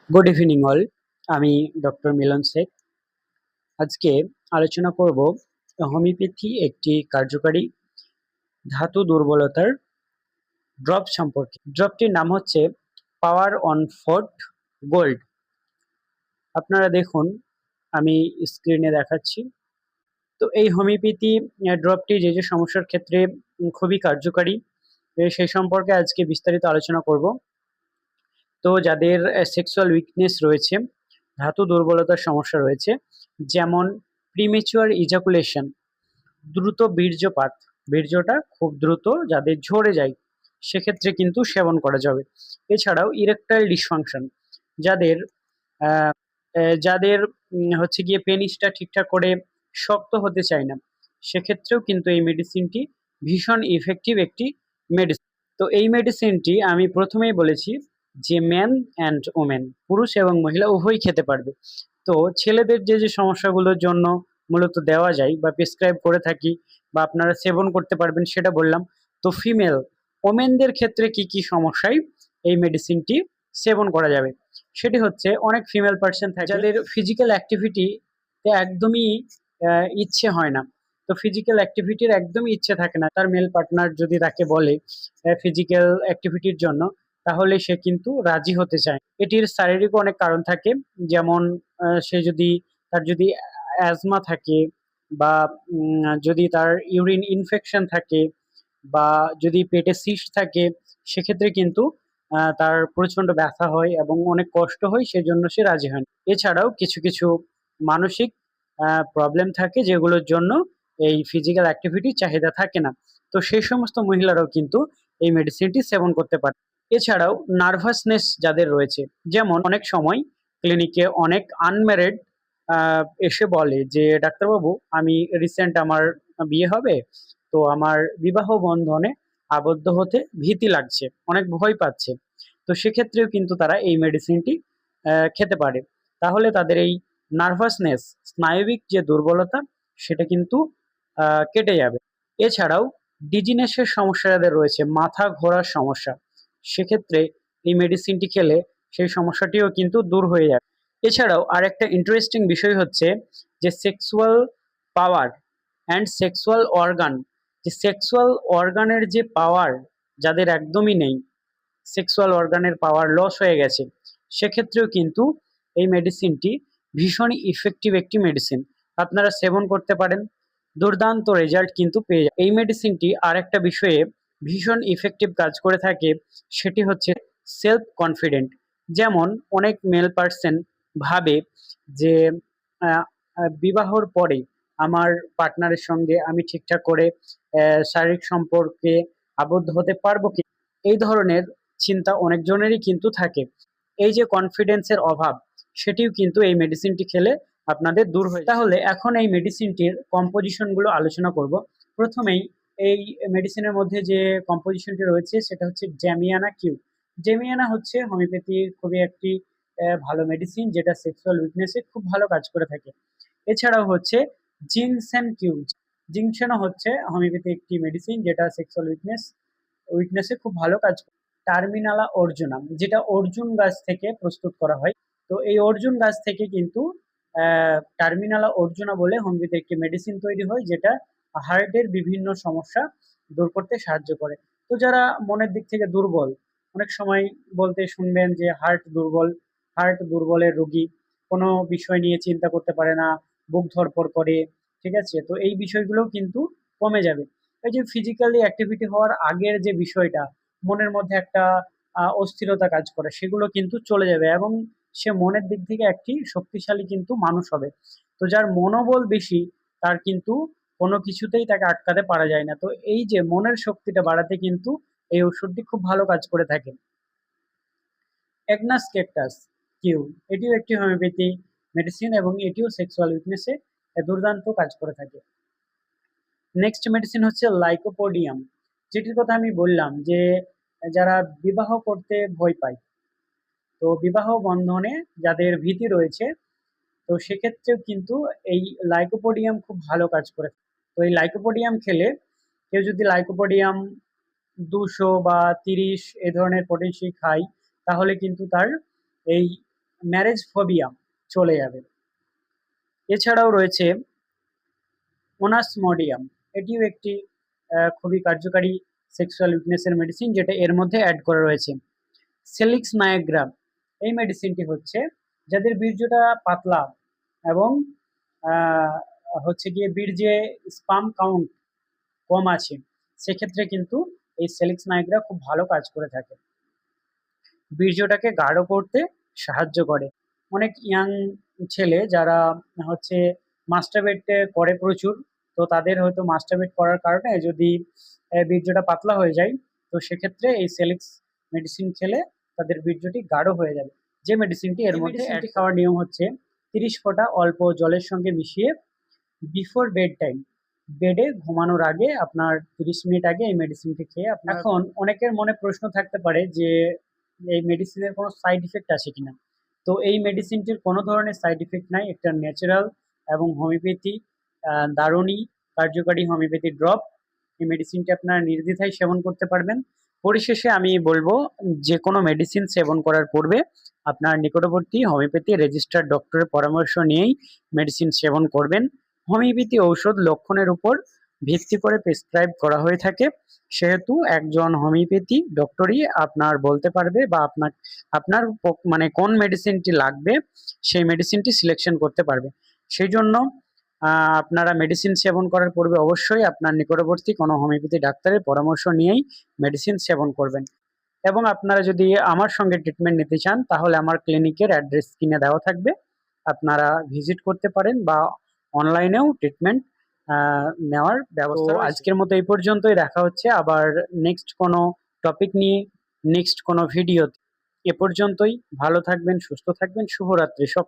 Good evening all. আমি doctor মিলন শেখ। আজকে আলোচনা করব হোমিওপ্যাথি একটি কার্যকারী ধাতু দুর্বলতার ড্রপ সম্পর্কে। ড্রপটির নাম হচ্ছে পাওয়ার অন ফোর্ট গোল্ড। আপনারা দেখুন, আমি স্ক্রিনে দেখাচ্ছি। তো এই হোমিওপ্যাথি ড্রপটি যে যে সমস্যার ক্ষেত্রে খুবই কার্যকারী, সেই সম্পর্কে আজকে বিস্তারিত আলোচনা করব। তো যাদের সেক্সুয়াল উইকনেস রয়েছে, ধাতু দুর্বলতার সমস্যা রয়েছে, যেমন প্রিমেচুয়ার ইজাকুলেশন, দ্রুত বীর্যপাত, বীর্যটা খুব দ্রুত যাদের ঝরে যায়, সেক্ষেত্রে কিন্তু সেবন করা যাবে। এছাড়াও ইরেকটাইল ডিসফাংশন, যাদের আহ, যাদের হচ্ছে গিয়ে পেনিসটা ঠিকঠাক করে শক্ত হতে চায় না, সেক্ষেত্রেও কিন্তু এই মেডিসিনটি ভীষণ ইফেক্টিভ একটি মেডিসিন। তো এই মেডিসিনটি আমি প্রথমেই বলেছি যে ম্যান অ্যান্ড ওমেন, পুরুষ এবং মহিলা উভয়ই খেতে পারবে। তো ছেলেদের যে যে সমস্যাগুলোর জন্য মূলত দেওয়া যায় বা প্রেসক্রাইব করে থাকি বা আপনারা সেবন করতে পারবেন সেটা বললাম। তো ফিমেল ওমেনদের ক্ষেত্রে কি কি সমস্যায় এই মেডিসিনটি সেবন করা যাবে, সেটি হচ্ছে অনেক ফিমেল পার্সন থাকে যাদের ফিজিক্যাল অ্যাক্টিভিটি একদমই ইচ্ছে হয় না। তো ফিজিক্যাল অ্যাক্টিভিটির একদমই ইচ্ছে থাকে না, তার মেল পার্টনার যদি তাকে বলে ফিজিক্যাল অ্যাক্টিভিটির জন্য, তাহলে সে কিন্তু রাজি হতে চায়। এটির শারীরিক অনেক কারণ থাকে, যেমন সে যদি তার যদি অ্যাজমা থাকে, বা যদি তার ইউরিন ইনফেকশন থাকে, বা যদি পেটে সিস্ট থাকে, সেক্ষেত্রে কিন্তু তার প্রচন্ড ব্যথা হয় এবং অনেক কষ্ট হয়, সেজন্য সে রাজি হয় না। এছাড়াও কিছু কিছু মানসিক প্রবলেম থাকে, যেগুলোর জন্য এই ফিজিক্যাল অ্যাক্টিভিটি চাহিদা থাকে না। তো সেই সমস্ত মহিলারাও কিন্তু এই মেডিসিনটি সেবন করতে পারে। এছাড়াও নার্ভাসনেস যাদের রয়েছে, যেমন অনেক সময় ক্লিনিকে অনেক আনম্যারিড এসে বলে যে ডাক্তারবাবু, আমি রিসেন্ট আমার বিয়ে হবে, তো আমার বিবাহ বন্ধনে আবদ্ধ হতে ভীতি লাগছে, অনেক ভয় পাচ্ছে। তো সেক্ষেত্রেও কিন্তু তারা এই মেডিসিনটি খেতে পারে। তাহলে তাদের এই নার্ভাসনেস, স্নায়বিক যে দুর্বলতা, সেটা কিন্তু কেটে যাবে। এছাড়াও ডিজিনেসের সমস্যা যাদের রয়েছে, মাথা ঘোরার সমস্যা, সেক্ষেত্রে এই মেডিসিনটি খেলে সেই সমস্যাটিও কিন্তু দূর হয়ে যাবে। এছাড়াও আরেকটা ইন্টারেস্টিং বিষয় হচ্ছে যে sexual power and sexual organ, যে সেক্সুয়াল অর্গানের যে পাওয়ার যাদের একদমই নেই, সেক্সুয়াল অর্গানের পাওয়ার লস হয়ে গেছে, সেক্ষেত্রেও কিন্তু এই মেডিসিনটি ভীষণই ইফেক্টিভ একটি মেডিসিন। আপনারা সেবন করতে পারেন, দুর্দান্ত রেজাল্ট কিন্তু পেয়ে যায়। এই মেডিসিনটি আর একটা বিষয়ে ভীষণ ইফেক্টিভ কাজ করে থাকে, সেটি হচ্ছে সেলফ কনফিডেন্ট। যেমন অনেক মেল পার্সন ভাবে যে আহ, বিবাহর পরে আমার পার্টনারের সঙ্গে আমি ঠিকঠাক করে শারীরিক সম্পর্কে আবদ্ধ হতে পারবো কি, এই ধরনের চিন্তা অনেকজনেরই কিন্তু থাকে। এই যে কনফিডেন্সের অভাব, সেটিও কিন্তু এই মেডিসিনটি খেলে আপনাদের দূর হয়ে যায়। তাহলে এখন এই মেডিসিনটির কম্পোজিশন গুলো আলোচনা করব। প্রথমেই এই মেডিসিনের মধ্যে যে কম্পোজিশনটি রয়েছে সেটা হচ্ছে জ্যামিয়ানা কিউ। জ্যামিয়ানা হচ্ছে হোমিওপ্যাথির খুবই একটি ভালো মেডিসিন, যেটা সেক্সুয়াল উইকনেসে খুব ভালো কাজ করে থাকে। এছাড়াও হচ্ছে জিনসেন কিউ। জিনসেনও হচ্ছে হোমিওপ্যাথি একটি মেডিসিন, যেটা সেক্সুয়াল উইকনেসে খুব ভালো কাজ করে। টার্মিনালা অর্জুনাম, যেটা অর্জুন গাছ থেকে প্রস্তুত করা হয়। তো এই অর্জুন গাছ থেকে কিন্তু টার্মিনালা অর্জুনা বলে হোমিওপ্যাথি একটি মেডিসিন তৈরি হয়, যেটা হার্টের বিভিন্ন সমস্যা দূর করতে সাহায্য করে। তো যারা মনের দিক থেকে দুর্বল, অনেক সময় বলতে শুনবেন যে হার্ট দুর্বলের রোগী, কোনো বিষয় নিয়ে চিন্তা করতে পারে না, বুক ধড়ফড় করে, ঠিক আছে, তো এই বিষয়গুলো কিন্তু কমে যাবে। এই যে ফিজিক্যালি অ্যাক্টিভিটি হওয়ার আগের যে বিষয়টা, মনের মধ্যে একটা অস্থিরতা কাজ করে, সেগুলো কিন্তু চলে যাবে এবং সে মনের দিক থেকে একটি শক্তিশালী কিন্তু মানুষ হবে। তো যার মনোবল বেশি, তার কিন্তু কোনো কিছুতেই তাকে আটকাতে পারা যায় না। তো এই যে মনের শক্তিটা বাড়াতে কিন্তু এই ওষুধটি খুব ভালো কাজ করে থাকে। অ্যাগনাস ক্যাকটাস কিউ, এটিও একটি হোমিওপ্যাথি মেডিসিন এবং এটিও সেক্সুয়াল উইকনেসে দুর্দান্ত কাজ করে থাকে। নেক্সট মেডিসিন হচ্ছে লাইকোপোডিয়াম, যেটির কথা আমি বললাম যে যারা বিবাহ করতে ভয় পায়, তো বিবাহ বন্ধনে যাদের ভীতি রয়েছে, তো সেক্ষেত্রেও কিন্তু এই লাইকোপোডিয়াম খুব ভালো কাজ করে। তো এই লাইকোপোডিয়াম খেলে, কেউ যদি লাইকোপোডিয়াম 200 বা 30 এই ধরনের পটেন্সি খায়, তাহলে কিন্তু তার এই ম্যারেজ ফোবিয়া চলে যাবে। এছাড়াও রয়েছে ওনাসমোডিয়াম, এটিও একটি খুবই কার্যকারী সেক্সুয়াল উইকনেসের মেডিসিন, যেটা এর মধ্যে অ্যাড করা রয়েছে। সেলিক্স নায়াগ্রা, এই মেডিসিনটি হচ্ছে যাদের বীর্যটা পাতলা এবং আহ, হচ্ছে গিয়ে বীর্যে স্পাম কাউন্ট কম আছে, সেক্ষেত্রে কিন্তু এই সেলিক্স নায়াগ্রা খুব ভালো কাজ করে থাকে, বীর্যটাকে গাঢ় করতে সাহায্য করে। অনেক ইয়াং ছেলে যারা হচ্ছে মাস্টারবেট করে প্রচুর, তো তাদের হয়তো মাস্টারবেট করার কারণে যদি বীর্যটা পাতলা হয়ে যায়, তো সেক্ষেত্রে এই সেলিক্স মেডিসিন খেলে তাদের বীর্যটি গাঢ় হয়ে যাবে। যে মেডিসিনটি এর মধ্যে খাওয়ার নিয়ম হচ্ছে 30 ফোঁটা অল্প জলের সঙ্গে মিশিয়ে বিফোর বেড টাইম, বেডে ঘুমানোর আগে আপনার 30 মিনিট আগে এই মেডিসিনটি খেয়ে আপনার। এখন অনেকের মনে প্রশ্ন থাকতে পারে যে এই মেডিসিনের কোনো সাইড ইফেক্ট আছে কিনা। তো এই মেডিসিনটির কোনো ধরনের সাইড ইফেক্ট নাই, একটা ন্যাচারাল এবং হোমিওপ্যাথি দারুণই কার্যকারী হোমিওপ্যাথি ড্রপ। এই মেডিসিনটি আপনারা নির্দ্বিধায় সেবন করতে পারবেন। পরিশেষে আমি বলবো, যে কোনো মেডিসিন সেবন করার পূর্বে আপনার নিকটবর্তী হোমিওপ্যাথি রেজিস্টার্ড ডক্টরের পরামর্শ নিয়েই মেডিসিন সেবন করবেন। হোমিওপ্যাথি ঔষধ লক্ষণের উপর ভিত্তি করে প্রেসক্রাইব করা হয়ে থাকে, সেহেতু একজন হোমিওপ্যাথি ডক্টরই আপনার বলতে পারবে বা আপনার মানে কোন মেডিসিনটি লাগবে সেই মেডিসিনটি সিলেকশন করতে পারবে। সেই জন্য আপনারা মেডিসিন সেবন করার পূর্বে অবশ্যই আপনার নিকটবর্তী কোনো হোমিওপ্যাথি ডাক্তারের পরামর্শ নিয়েই মেডিসিন সেবন করবেন। এবং আপনারা যদি আমার সঙ্গে ট্রিটমেন্ট নিতে চান, তাহলে আমার ক্লিনিকের অ্যাড্রেস স্ক্রিনে দেওয়া থাকবে, আপনারা ভিজিট করতে পারেন বা অনলাইনেও ট্রিটমেন্ট নেওয়ার ব্যবস্থা। আজকের মতো এই পর্যন্তই, দেখা হচ্ছে আবার নেক্সট কোনো টপিক নিয়ে নেক্সট কোনো ভিডিওতে। এ পর্যন্তই, ভালো থাকবেন, সুস্থ থাকবেন, শুভরাত্রি সব।